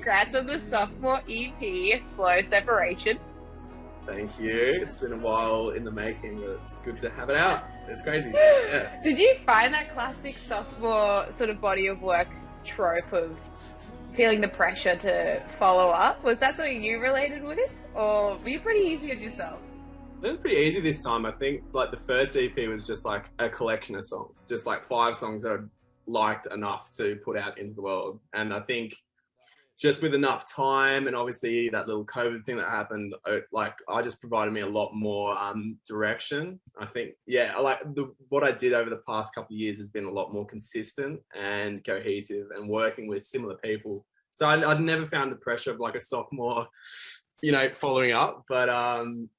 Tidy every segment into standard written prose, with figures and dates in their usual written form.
congrats on the sophomore EP, Slow Separation. Thank you. It's been a while in the making, but it's good to have it out. It's crazy. Yeah. Did you find that classic sophomore sort of body of work trope of feeling the pressure to follow up? Was that something you related with, or were you pretty easy on yourself? It was pretty easy this time. I think like the first EP was just like a collection of songs, just like 5 songs that I liked enough to put out into the world. And I think just with enough time and obviously that little COVID thing that happened, like I just provided me a lot more direction. I think, yeah, what I did over the past couple of years has been a lot more consistent and cohesive and working with similar people. So I'd never found the pressure of like a sophomore, following up. But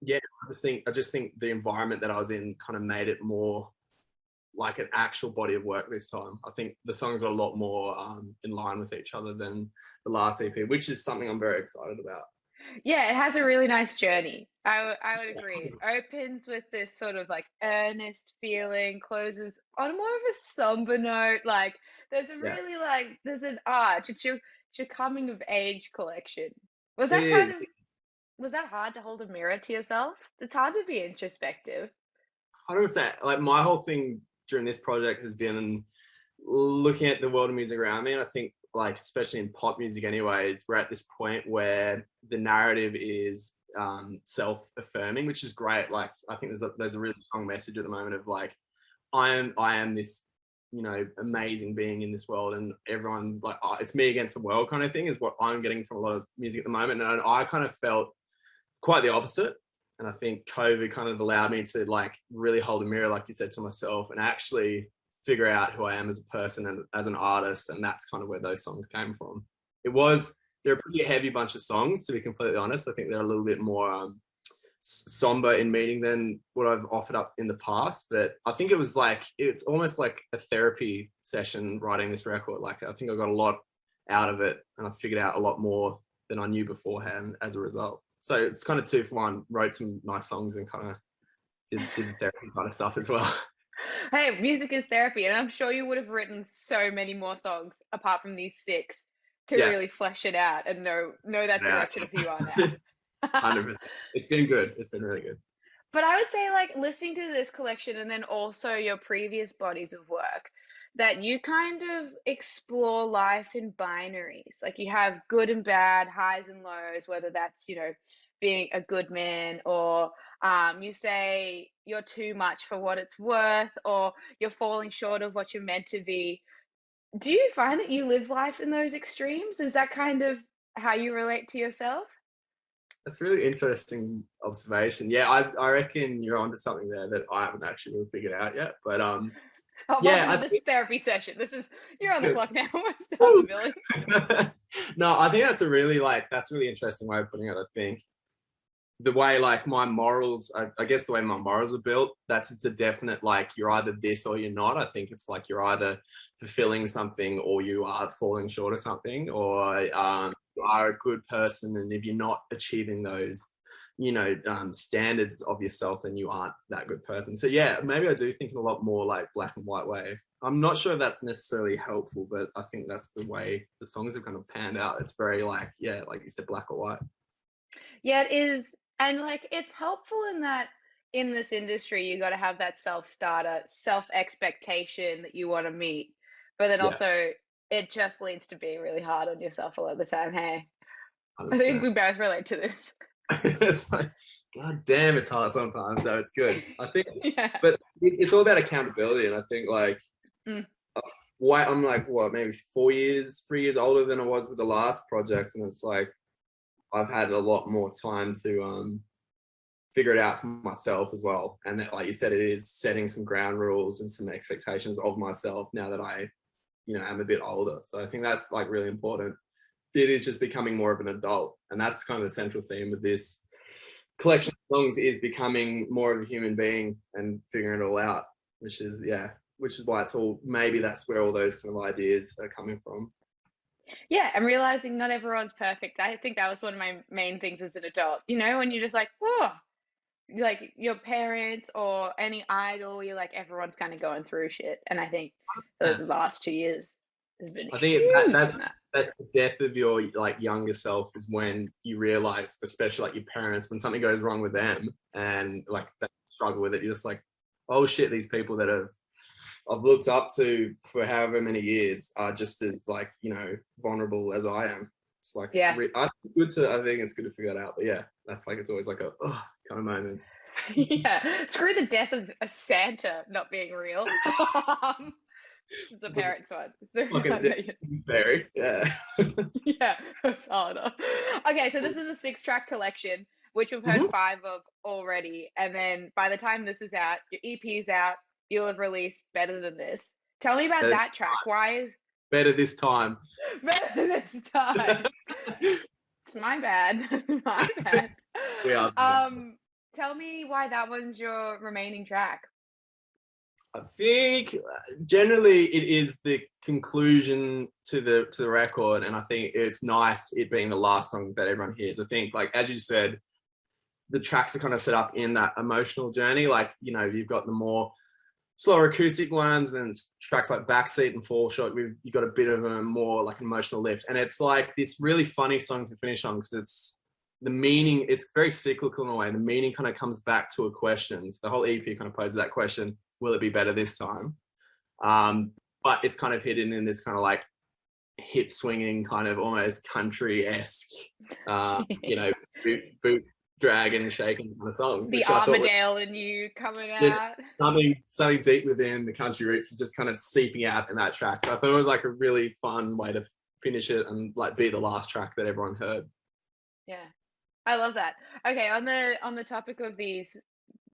yeah, I just think the environment that I was in kind of made it more like an actual body of work this time. I think the songs are a lot more in line with each other than the last EP, which is something I'm very excited about. Yeah, it has a really nice journey. I would agree. It opens with this sort of like earnest feeling, closes on more of a somber note. Like there's a Yeah. really there's an arch. It's your coming of age collection. Was It that is. was that hard to hold a mirror to yourself? It's hard to be introspective. 100%. Like my whole thing during this project has been looking at the world of music around me, and I think like especially in pop music anyways, we're at this point where the narrative is self-affirming, which is great. Like I think there's a really strong message at the moment of like I am this amazing being in this world, and everyone's like, oh, it's me against the world kind of thing is what I'm getting from a lot of music at the moment. And I kind of felt quite the opposite. And I think COVID kind of allowed me to like really hold a mirror, like you said, to myself and actually figure out who I am as a person and as an artist. And that's kind of where those songs came from. They're a pretty heavy bunch of songs, to be completely honest. I think they're a little bit more somber in meaning than what I've offered up in the past. But I think it's almost like a therapy session writing this record. Like I think I got a lot out of it and I figured out a lot more than I knew beforehand as a result. So it's kind of 2 for 1. Wrote some nice songs and kind of did the therapy kind of stuff as well. Hey, music is therapy, and I'm sure you would have written so many more songs apart from these 6 to Yeah. really flesh it out and know that Yeah. direction of who you are now. 100%. It's been good. It's been really good. But I would say, like, listening to this collection and then also your previous bodies of work, that you kind of explore life in binaries. Like, you have good and bad, highs and lows, whether that's, being a good man, or you say you're too much for what it's worth, or you're falling short of what you're meant to be. Do you find that you live life in those extremes? Is that kind of how you relate to yourself? That's a really interesting observation. Yeah, I reckon you're onto something there that I haven't actually really figured out yet. But Oh, yeah, welcome I to this think therapy session. You're on the clock now. We're starting, Billy. no, I think that's that's a really interesting way of putting it. I think the way like my morals, I guess the way my morals are built, it's a definite like you're either this or you're not. I think it's like you're either fulfilling something or you are falling short of something, or you are a good person, and if you're not achieving those standards of yourself, then you aren't that good person. So yeah, maybe I do think in a lot more like black and white way. I'm not sure if that's necessarily helpful, but I think that's the way the songs have kind of panned out. It's very like, yeah, like you said, black or white. Yeah, it is. And like it's helpful in that in this industry you got to have that self-starter, self-expectation that you want to meet. But then Yeah, also it just leads to being really hard on yourself a lot of the time. Hey, I think 100%. we both relate to this. It's like, God damn, it's hard sometimes, so it's good. I think, Yeah. but it's all about accountability, and I think like, Mm. why I'm like, what, maybe 3 years older than I was with the last project, and it's like I've had a lot more time to figure it out for myself as well. And that, like you said, it is setting some ground rules and some expectations of myself now that I, am a bit older. So I think that's like really important. It is just becoming more of an adult, and that's kind of the central theme of this collection of songs is becoming more of a human being and figuring it all out, which is why it's all, maybe that's where all those kind of ideas are coming from. Yeah, and realizing not everyone's perfect. I think that was one of my main things as an adult. When you're just like, oh, like your parents or any idol, you're like everyone's kind of going through shit. And I think the last 2 years There's been I think huge that's in that. that's the death of your like younger self is when you realize, especially like your parents, when something goes wrong with them and like they struggle with it, you're just like, oh shit, these people that I've looked up to for however many years are just as like, you know, vulnerable as I am. It's like Yeah. it's good to I think it's good to figure that out. But yeah, that's like it's always like a kind of moment. Yeah. Screw the death of a Santa not being real. This is the parents one. So Like a very yeah. yeah, that's harder. Okay, so this is a six-track collection, which we've heard Mhm. five of already. And then by the time this is out, your EP's out, you'll have released Better Than This. Tell me about Better, that track. Why is better this time. Better Than This time? It's my bad. My bad. We are. Tell me why that one's your remaining track. I think generally it is the conclusion to the record, and I think it's nice it being the last song that everyone hears. I think, like as you said, the tracks are kind of set up in that emotional journey. Like you know, you've got the more slower acoustic ones, and tracks like Backseat and Fall Short. You've got a bit of a more like emotional lift, and it's like this really funny song to finish on because it's the meaning. It's very cyclical in a way. The meaning kind of comes back to a question. So the whole EP kind of poses that question: will it be better this time? But it's kind of hidden in this kind of like hip swinging, kind of almost country esque, you know, boot dragon shaking kind of song, The which I thought was Armadale in you coming just out. something deep within the country roots is just kind of seeping out in that track. So I thought it was like a really fun way to finish it and like be the last track that everyone heard. Yeah. I love that. Okay, on the topic of these,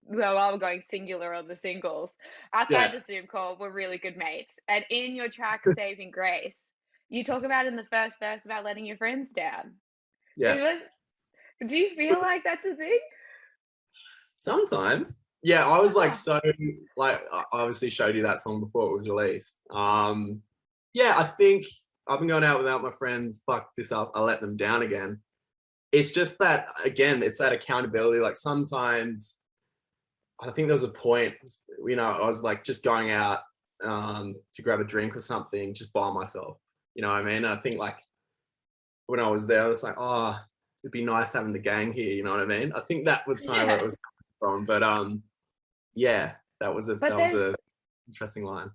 well, while we're going singular on the singles, outside Yeah, the Zoom call, we're really good mates. And in your track Saving Grace, you talk about in the first verse about letting your friends down. yeah. Is what, do you feel like that's a thing? Sometimes. Yeah, I was like Oh, so like I obviously showed you that song before it was released. Yeah, I think I've been going out without my friends, fuck this up, I let them down again. It's just that again, it's that accountability. Like sometimes I think there was a point, you know, I was like just going out to grab a drink or something just by myself. You know what I mean? I think like when I was there, I was like, oh, it'd be nice having the gang here, you know what I mean? I think that was kind of where it yeah. was coming from. But yeah, But that was a interesting line.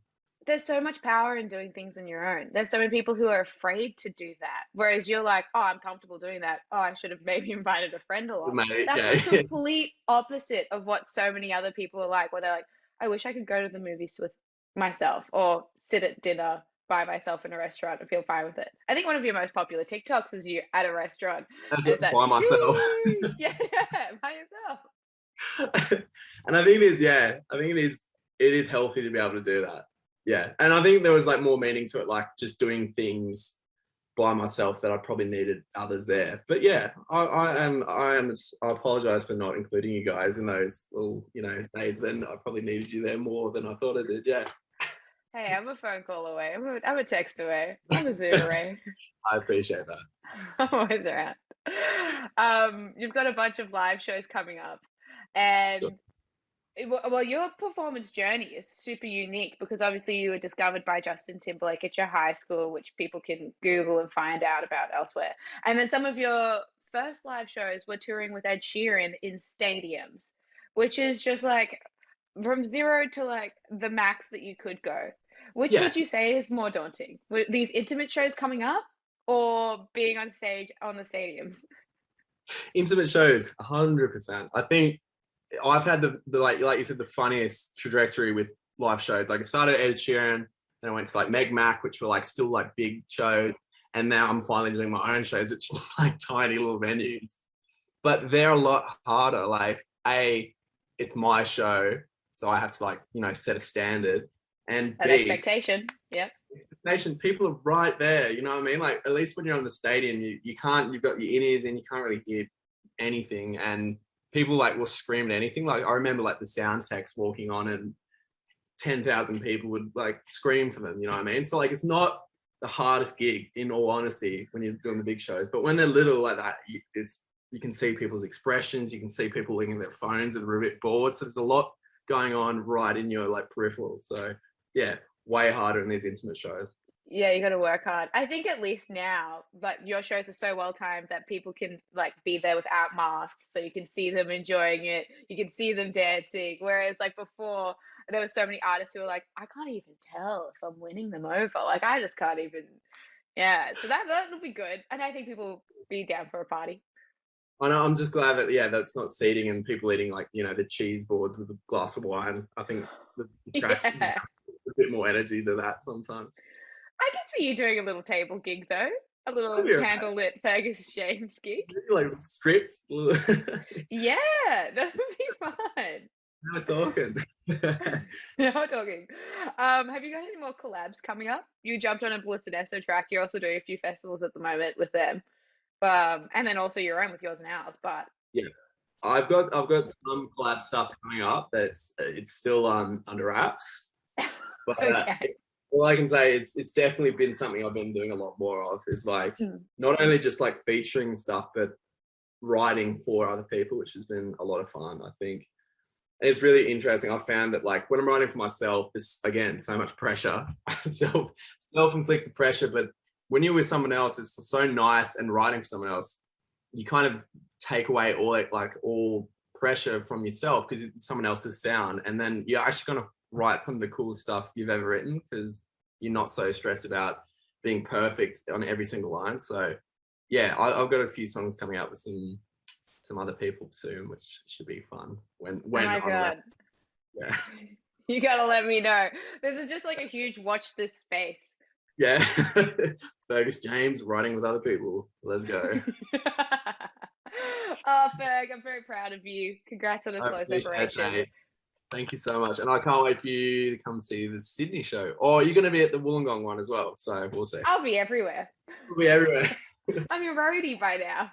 there's so much power in doing things on your own. There's so many people who are afraid to do that. Whereas you're like, oh, I'm comfortable doing that. Oh, I should have maybe invited a friend along. Mate, That's the yeah. complete opposite of what so many other people are like, where they're like, I wish I could go to the movies with myself or sit at dinner by myself in a restaurant and feel fine with it. I think one of your most popular TikToks is you at a restaurant That's and it's it, like, by myself. sheesh, yeah, by yourself. And I think it is, yeah, I think it is healthy to be able to do that. Yeah. And I think there was like more meaning to it, like just doing things by myself that I probably needed others there. But yeah, I apologize for not including you guys in those little, you know, days. Then I probably needed you there more than I thought I did. Yeah. Hey, I'm a phone call away. I'm a text away. I'm a Zoom away. I appreciate that. I'm always around. You've got a bunch of live shows coming up, Sure. and well, your performance journey is super unique because obviously you were discovered by Justin Timberlake at your high school, which people can Google and find out about elsewhere. And then some of your first live shows were touring with Ed Sheeran in stadiums, which is just like from zero to like the max that you could go. Which Yeah. would you say is more daunting? Were these intimate shows coming up or being on stage on the stadiums? Intimate shows, 100%. I think I've had the like you said, the funniest trajectory with live shows. Like I started at Ed Sheeran, then I went to like Meg Mac, which were like still like big shows, and now I'm finally doing my own shows, which are like tiny little venues. But they're a lot harder. Like it's my show, so I have to like you know set a standard, and An B, expectation. Yep. nation people are right there. You know what I mean? Like at least when you're on the stadium, you can't. You've got your in ears and you can't really hear anything, and people like will scream at anything. Like I remember like the sound techs walking on and 10,000 people would like scream for them. You know what I mean? So like it's not the hardest gig in all honesty when you're doing the big shows, but when they're little like that, you can see people's expressions. You can see people looking at their phones and they're a bit bored. So there's a lot going on right in your like peripheral. So yeah, way harder in these intimate shows. Yeah, you got to work hard. I think at least now, but your shows are so well timed that people can like be there without masks, so you can see them enjoying it. You can see them dancing. Whereas like before, there were so many artists who were like, I can't even tell if I'm winning them over. Like I just can't even. Yeah, so that'll be good, and I think people will be down for a party. I know. I'm just glad that that's not seating and people eating like the cheese boards with a glass of wine. I think the tracks just Yeah, a bit more energy than that sometimes. I can see you doing a little table gig though, a I'd little be alright. candlelit Fergus James gig. Like stripped. Yeah, that would be fun. Now talking. Now we're talking. Have you got any more collabs coming up? You jumped on a Bliss track. You're also doing a few festivals at the moment with them, and then also your own with yours and ours. But Yeah, I've got some collab stuff coming up that's it's still under wraps, but okay. all I can say is it's definitely been something I've been doing a lot more of. Is like Mm. not only just like featuring stuff, but writing for other people, which has been a lot of fun. I think and it's really interesting. I found that like when I'm writing for myself, it's again so much pressure, self-inflicted pressure. But when you're with someone else, it's so nice. And writing for someone else, you kind of take away all pressure from yourself because it's someone else's sound, and then you're actually going to write some of the coolest stuff you've ever written because you're not so stressed about being perfect on every single line. So yeah, I've got a few songs coming out with some other people soon, which should be fun Oh when my I'm around. God. Yeah, You gotta let me know. This is just like a huge watch this space. yeah. Fergus James writing with other people. Let's go. Oh, Ferg, I'm very proud of you. Congrats on a I slow appreciate separation. that. Thank you so much, and I can't wait for you to come see the Sydney show. Or you're going to be at the Wollongong one as well, so we'll see. I'll be everywhere. We'll be everywhere. I'm your roadie by now.